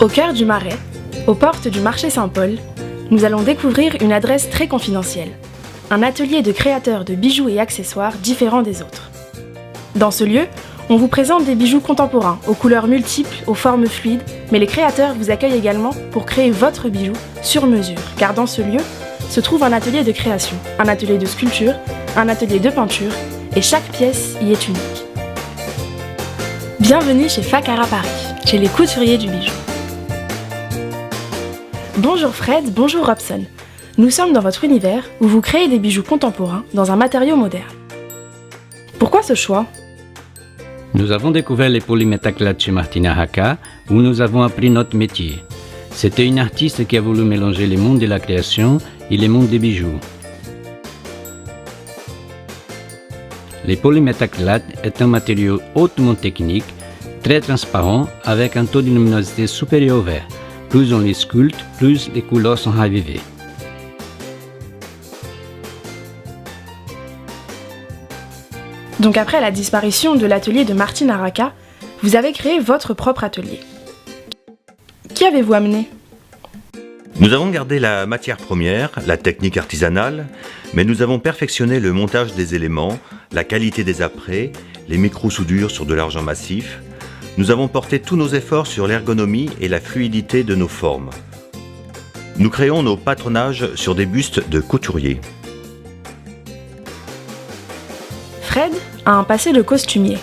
Au cœur du Marais, aux portes du marché Saint-Paul, nous allons découvrir une adresse très confidentielle, un atelier de créateurs de bijoux et accessoires différents des autres. Dans ce lieu, on vous présente des bijoux contemporains, aux couleurs multiples, aux formes fluides, mais les créateurs vous accueillent également pour créer votre bijou sur mesure, car dans ce lieu se trouve un atelier de création, un atelier de sculpture, un atelier de peinture, et chaque pièce y est unique. Bienvenue chez Facara Paris, chez les couturiers du bijou. Bonjour Fred, bonjour Robson. Nous sommes dans votre univers où vous créez des bijoux contemporains dans un matériau moderne. Pourquoi ce choix ? Nous avons découvert les polymétaclates chez Martina Haka, où nous avons appris notre métier. C'était une artiste qui a voulu mélanger les mondes de la création et les mondes des bijoux. Les polymétaclates est un matériau hautement technique, très transparent, avec un taux de luminosité supérieur au vert. Plus on les sculpte, plus les couleurs sont ravivées. Donc après la disparition de l'atelier de Martine Araka, vous avez créé votre propre atelier. Qui avez-vous amené ? Nous avons gardé la matière première, la technique artisanale, mais nous avons perfectionné le montage des éléments, la qualité des apprêts, les micro-soudures sur de l'argent massif. Nous avons porté tous nos efforts sur l'ergonomie et la fluidité de nos formes. Nous créons nos patronages sur des bustes de couturiers. Fred a un passé de costumier.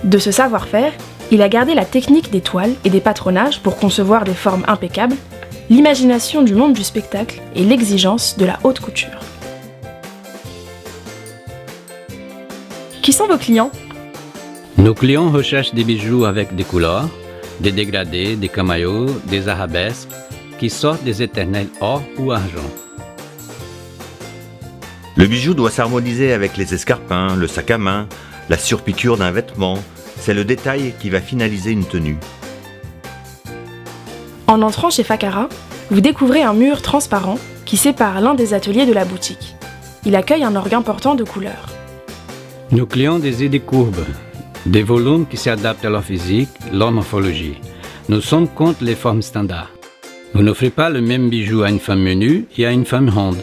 De ce savoir-faire, il a gardé la technique des toiles et des patronages pour concevoir des formes impeccables, l'imagination du monde du spectacle et l'exigence de la haute couture. Qui sont vos clients ? Nos clients recherchent des bijoux avec des couleurs, des dégradés, des camaillots, des arabesques, qui sortent des éternels or ou argent. Le bijou doit s'harmoniser avec les escarpins, le sac à main, la surpiqûre d'un vêtement. C'est le détail qui va finaliser une tenue. En entrant chez Facara, vous découvrez un mur transparent qui sépare l'un des ateliers de la boutique. Il accueille un orgue important de couleurs. Nos clients désirent des courbes, des volumes qui s'adaptent à leur physique, leur morphologie. Nous sommes contre les formes standards. Vous n'offrez pas le même bijou à une femme menue et à une femme ronde.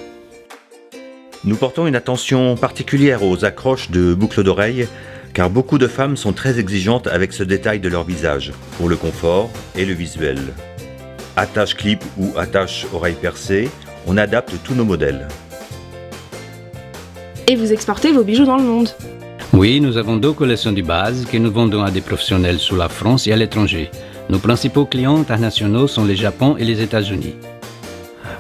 Nous portons une attention particulière aux accroches de boucles d'oreilles, car beaucoup de femmes sont très exigeantes avec ce détail de leur visage, pour le confort et le visuel. Attache clip ou attache oreille percée, on adapte tous nos modèles. Et vous exportez vos bijoux dans le monde. Oui, nous avons 2 collections de base que nous vendons à des professionnels sous la France et à l'étranger. Nos principaux clients internationaux sont le Japon et les États-Unis.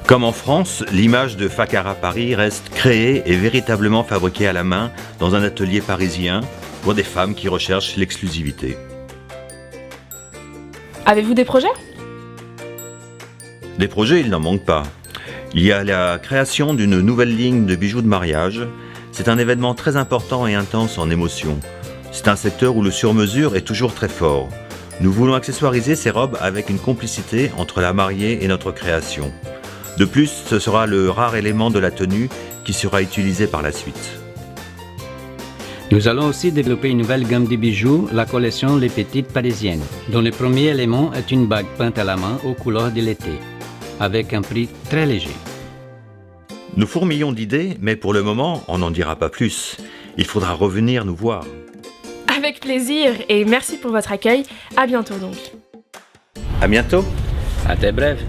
Comme en France, l'image de Facara Paris reste créée et véritablement fabriquée à la main dans un atelier parisien pour des femmes qui recherchent l'exclusivité. Avez-vous des projets ? Des projets, il n'en manque pas. Il y a la création d'une nouvelle ligne de bijoux de mariage. C'est un événement très important et intense en émotion. C'est un secteur où le sur-mesure est toujours très fort. Nous voulons accessoiriser ces robes avec une complicité entre la mariée et notre création. De plus, ce sera le rare élément de la tenue qui sera utilisé par la suite. Nous allons aussi développer une nouvelle gamme de bijoux, la collection Les Petites Parisiennes, dont le premier élément est une bague peinte à la main aux couleurs de l'été, avec un prix très léger. Nous fourmillons d'idées, mais pour le moment, on n'en dira pas plus. Il faudra revenir nous voir. Avec plaisir et merci pour votre accueil. À bientôt donc. À bientôt. À très bref.